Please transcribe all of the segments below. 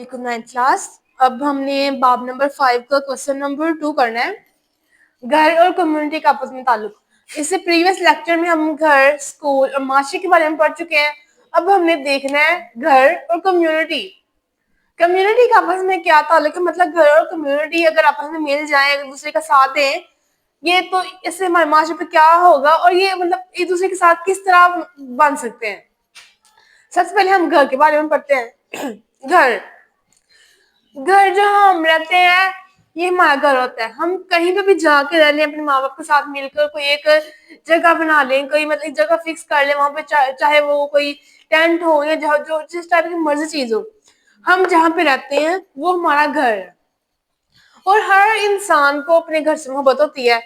वालेकुम 9th class. अब हमने बाब नंबर 5 का क्वेश्चन नंबर 2 करना है, घर और कम्युनिटी का आपस में ताल्लुक। इससे प्रीवियस लेक्चर में हम घर, स्कूल और माशरे के बारे में पढ़ चुके हैं। अब हमने देखना है घर और कम्युनिटी। कम्युनिटी का आपस में क्या ताल्लुक है, मतलब घर और कम्युनिटी अगर आपस में मिल जाए, एक दूसरे का साथ दें, ये तो इससे हमारे माशरे पे क्या होगा और ये मतलब एक दूसरे के साथ किस तरह बन सकते हैं। सबसे पहले हम घर के बारे में पढ़ते हैं। घर घर जो हम रहते हैं ये हमारा घर होता है। हम कहीं पे भी जाके रह लें, अपने माँ बाप के साथ मिलकर कोई एक जगह बना लें, कोई मतलब एक जगह फिक्स कर लें, वहां पे चाहे वो कोई टेंट हो या जो जिस टाइप की मर्जी चीज हो, हम जहाँ पे रहते हैं वो हमारा घर है। और हर इंसान को अपने घर से मोहब्बत होती है।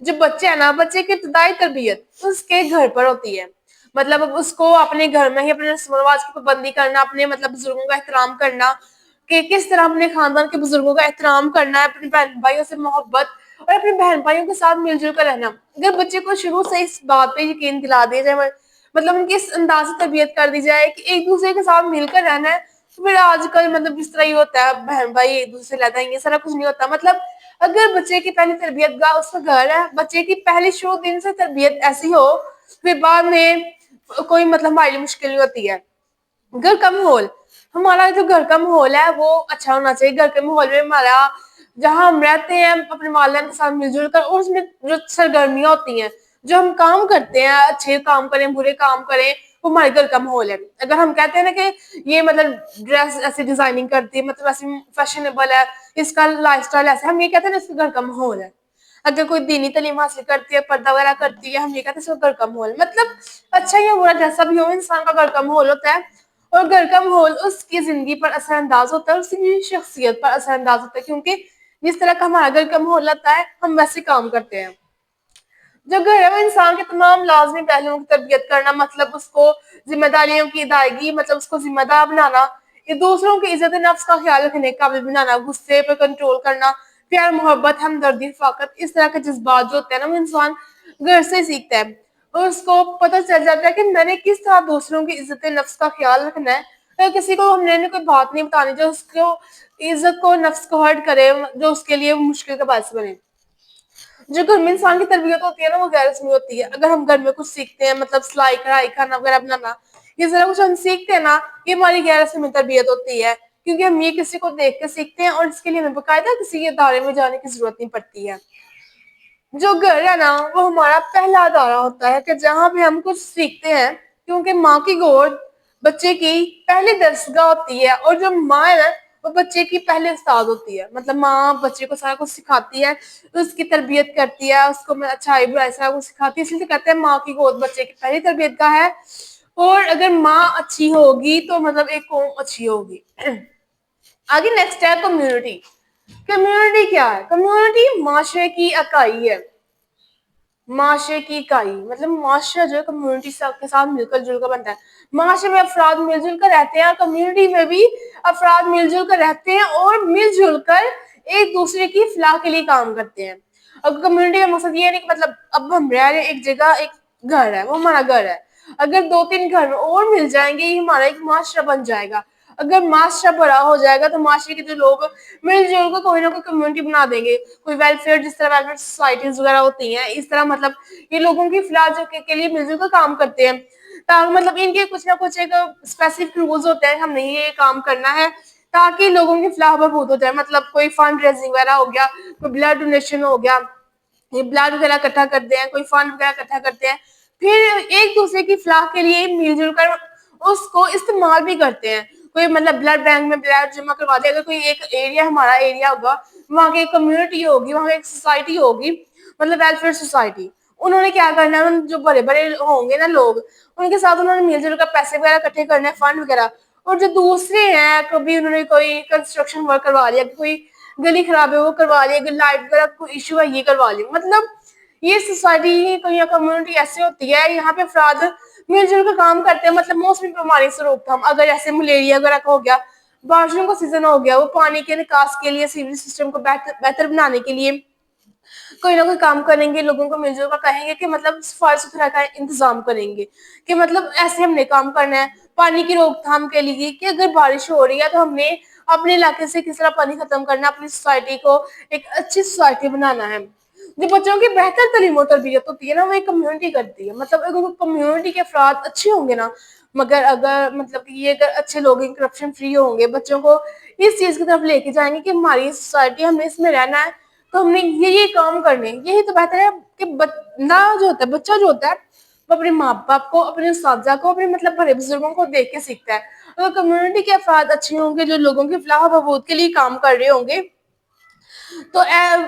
जो बच्चे है ना, बच्चे की इब्तदाई तरबियत उसके घर पर होती है। मतलब अब उसको अपने घर में ही अपने रस्म रिवाज की पाबंदी करना, अपने मतलब बुजुर्गों का एहतराम करना, कि किस तरह अपने खानदान के बुजुर्गों का एहतराम करना है, अपने बहन भाइयों से मोहब्बत और अपने बहन भाइयों के साथ मिलजुल कर रहना। अगर बच्चे को शुरू से इस बात पे यकीन दिला दिया जाए, मतलब उनकी इस अंदाज से तरबियत कर दी जाए कि एक दूसरे के साथ मिलकर रहना है, तो फिर आजकल मतलब जिस तरह ही होता है, बहन भाई एक दूसरे से लड़ते हैं, ये सारा कुछ नहीं होता। मतलब अगर बच्चे की पहली तरबियत गाह उसका घर है, बच्चे की पहली शुरू दिन से तरबियत ऐसी हो, फिर बाद में कोई मतलब हमारी मुश्किल नहीं होती है। घर का माहौल, हमारा जो घर का माहौल है वो अच्छा होना चाहिए। घर के माहौल में हमारा जहाँ हम रहते हैं अपने वालिदैन के साथ मिलजुल कर, और उसमें जो सरगर्मियां होती हैं, जो हम काम करते हैं, अच्छे काम करें बुरे काम करें, वो हमारे घर का माहौल है। अगर हम कहते हैं ना कि ये मतलब ड्रेस ऐसी डिजाइनिंग करती है, मतलब ऐसी फैशनेबल है, इसका लाइफस्टाइल ऐसा, हम ये कहते हैं ना इसका घर का माहौल है। अगर कोई दीनी तालीम हासिल करती है, पर्दा वगैरह करती है, हम ये कहते हैं इसका घर का माहौल। मतलब अच्छा या बुरा जैसा भी हो, इंसान का घर का माहौल होता है। और घर का माहौल उसकी जिंदगी पर असरअंदाज होता है, उसकी शख्सियत पर असरअंदाज होता है, क्योंकि जिस तरह का हमारा घर का माहौल होता है हम वैसे काम करते हैं। जो घर है वो इंसान के तमाम लाजमी पहलुओं की तरबियत करना, मतलब उसको जिम्मेदारियों की अदायगी, मतलब उसको जिम्मेदार बनाना, ये दूसरों की इज्जत नफ्स का ख्याल रखने का काबिल बनाना, गुस्से पर कंट्रोल करना, प्यार मोहब्बत हमदर्दी रफाकत, इस तरह के जज्बात जो होते हैं ना, वो इंसान घर से सीखता है। और उसको पता चल जाता है कि मैंने किस तरह दूसरों की इज्जत नफ्स का ख्याल रखना है। अगर किसी को हमने कोई बात नहीं बतानी जो उसको इज्जत को नफ्स को हर्ट करे, जो उसके लिए मुश्किल का बायस बने। जो घर में इंसान की तरबियत होती है ना वो गैर रस्मी होती है। अगर हम घर में कुछ सीखते हैं, मतलब सिलाई कढ़ाई खाना वगैरह बनाना, ये सारा कुछ हम सीखते हैं ना, ये हमारी गैर रस्मी तरबियत होती है, क्योंकि हम ये किसी को देख के सीखते हैं और इसके लिए हमें बकायदा किसी के अदारे में जाने की जरूरत नहीं पड़ती है। जो घर है ना वो हमारा पहला अदारा होता है कि जहाँ पे हम कुछ सीखते हैं, क्योंकि माँ की गोद बच्चे की पहली दरसगाह होती है, और जो माँ है ना वो बच्चे की पहली उस्ताद होती है। मतलब माँ बच्चे को सारा कुछ सिखाती है, उसकी तरबियत करती है, उसको अच्छाई बुराई सारा कुछ सिखाती है, इसलिए कहते हैं माँ की गोद बच्चे की पहली तरबियत का है। और अगर माँ अच्छी होगी तो मतलब एक कौम अच्छी होगी। आगे नेक्स्ट है कम्युनिटी। कम्युनिटी क्या है? कम्युनिटी माशरे की इकाई है। माशरे की इकाई मतलब माशरा जो है कम्युनिटी के साथ मिलकर जुलकर बनता है। माशरे में अफराद मिलजुल कर रहते हैं, कम्युनिटी में भी अफराद मिलजुल कर रहते हैं और मिलजुल कर एक दूसरे की फलाह के लिए काम करते हैं। अब कम्युनिटी का मकसद ये नहीं कि मतलब अब हम रह रहे हैं एक जगह, एक घर है वो हमारा घर है, अगर दो तीन घर और मिल जाएंगे ये हमारा एक माशरा बन जाएगा। अगर माशरा बड़ा हो जाएगा तो माशरे के जो लोग मिलजुल कर कोई ना कोई कम्युनिटी बना देंगे, कोई वेलफेयर, जिस तरह वेलफेयर सोसाइटीज वगैरह होती हैं, इस तरह मतलब ये लोगों की फलाह के लिए मिलजुल कर काम करते हैं। ताकि मतलब इनके कुछ ना कुछ एक स्पेसिफिक रूल्स होते हैं, हमने ये काम करना है ताकि लोगों की फलाह बहबूद हो जाए। मतलब कोई फंड रेजिंग वगैरह हो गया, कोई ब्लड डोनेशन हो गया, ये ब्लड वगैरह इकट्ठा करते हैं, कोई फंड वगैरह इकट्ठा करते हैं, फिर एक दूसरे की फलाह के लिए मिलजुल कर उसको इस्तेमाल भी करते हैं। कोई मतलब ब्लड बैंक में ब्लड जमा करवा दे, अगर कोई एक एरिया हमारा एरिया होगा, वहाँ की एक कम्युनिटी होगी, वहाँ एक सोसाइटी होगी, मतलब वेलफेयर सोसाइटी, उन्होंने क्या करना है, जो बड़े बड़े होंगे ना लोग, उनके साथ उन्होंने मिलजुल कर पैसे वगैरह इकट्ठे करने हैं, फंड वगैरह। और जो दूसरे हैं, कभी उन्होंने कोई कंस्ट्रक्शन वर्क करवा लिया, कोई गली खराब है वो करवा लिया, अगर लाइट वगैरह कोई इशू है ये करवा लिया। मतलब ये सोसाइटी या कम्युनिटी ऐसी होती है, यहाँ पे अफराद मिलजुल कर काम करते हैं। मतलब मौसमी बीमारी से रोकथाम, अगर ऐसे मलेरिया वगैरह का हो गया, बारिशों का सीजन हो गया, वो पानी के निकास के लिए, सीवरेज सिस्टम को बेहतर बनाने के लिए कोई ना कोई काम करेंगे, लोगों को मिलजुल कर कहेंगे कि मतलब सफाई सुथरा का इंतजाम करेंगे, कि मतलब ऐसे हमने काम करना है। पानी की रोकथाम के लिए कि अगर बारिश हो रही है तो हमने اپنے علاقے سے کس طرح پانی ختم کرنا، اپنی سوسائٹی کو ایک اچھی سوسائٹی بنانا ہے. جو بچوں کی بہتر تعلیم و تربیت ہوتی ہے نا وہ ایک کمیونٹی کرتی ہے. مطلب اگر کمیونٹی کے افراد اچھے ہوں گے نا، مگر اگر مطلب یہ اگر اچھے لوگ کرپشن فری ہوں گے، بچوں کو اس چیز کی طرف لے کے جائیں گے کہ ہماری سوسائٹی ہمیں اس میں رہنا ہے تو ہم نے یہی کام کرنے، یہی تو بہتر ہے کہ بندہ جو ہوتا ہے، بچہ جو ہوتا ہے وہ اپنے ماں باپ کو، اپنے اساتذہ کو، اپنے مطلب بڑے بزرگوں کو دیکھ کے سیکھتا ہے. اگر کمیونٹی کے افراد اچھے ہوں گے جو لوگوں کی فلاح و بہبود کے لیے کام کر رہے ہوں گے تو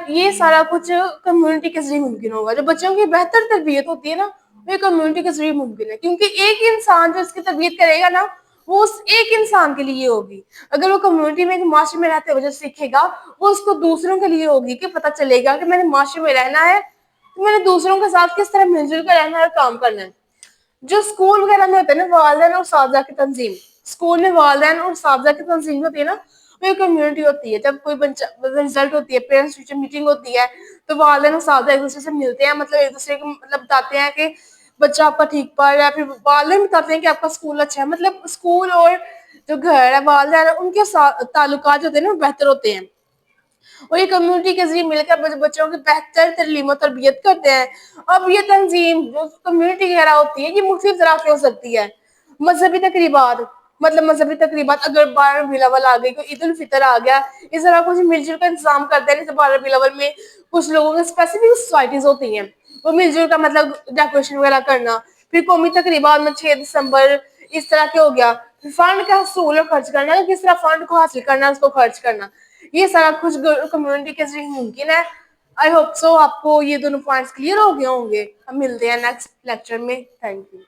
یہ سارا کچھ کمیونٹی کے ذریعے ممکن ہوگا. جو بچوں کی بہتر تربیت ہوتی ہے نا وہ کمیونٹی کے ذریعے ممکن ہے، کیونکہ ایک انسان جو اس کی تربیت کرے گا نا وہ اس ایک انسان کے لیے ہوگی. اگر وہ کمیونٹی میں معاشرے میں رہتے ہوئے جو سیکھے گا وہ اس کو دوسروں کے لیے ہوگی کہ پتہ چلے گا کہ میں نے معاشرے میں رہنا ہے تو میں نے دوسروں کے ساتھ کس طرح مل جل کر رہنا ہے اور کام کرنا ہے. جو اسکول وغیرہ میں ہوتے ہیں نا والدین اور اساتذہ کی تنظیم، اسکول میں والدین اور اساتذہ کی تنظیم ہوتی ہے نا وہ ایک کمیونٹی ہوتی ہے. جب کوئی بچہ رزلٹ ہوتی ہے، پیرنٹس ٹیچر میٹنگ ہوتی ہے تو والدین اور اساتذہ ایک دوسرے سے ملتے ہیں، مطلب ایک دوسرے کو مطلب بتاتے ہیں کہ بچہ آپ کا ٹھیک پڑھ رہا ہے، پھر والدین بتاتے ہیں کہ آپ کا اسکول اچھا ہے. مطلب اسکول اور جو گھر ہے والدین ان کے تعلقات جو ہوتے ہیں نا بہتر ہوتے ہیں اور یہ کمیونٹی کے ذریعے مل کر بچوں کی بہتر تعلیم و تربیت کرتے ہیں. اب یہ تنظیم جو کمیونٹی وغیرہ ہوتی ہے یہ مختلف طرح کی ہو سکتی ہے. مذہبی تقریبات، مطلب مذہبی تقریبات، اگر 12 ربیع الاول آ گئی، کوئی عید الفطر آ گیا، اس طرح کچھ مل جل کر انتظام کرتے ہیں. جیسے 12 ربیع الاول میں کچھ لوگوں کے اسپیسیفک سوسائٹیز ہوتی ہیں وہ مل جل کر مطلب ڈیکوریشن وغیرہ کرنا. پھر قومی تقریبات میں 6 دسمبر اس طرح کے ہو گیا. فنڈ کا حصول اور خرچ کرنا، کس طرح فنڈ کو حاصل کرنا اس کو خرچ کرنا، یہ سارا کچھ کمیونٹی کے ذریعے ممکن ہے. آئی ہوپ سو آپ کو یہ دونوں پوائنٹس کلیئر ہو گئے ہوں گے. ہم ملتے ہیں نیکسٹ لیکچر میں. Thank you.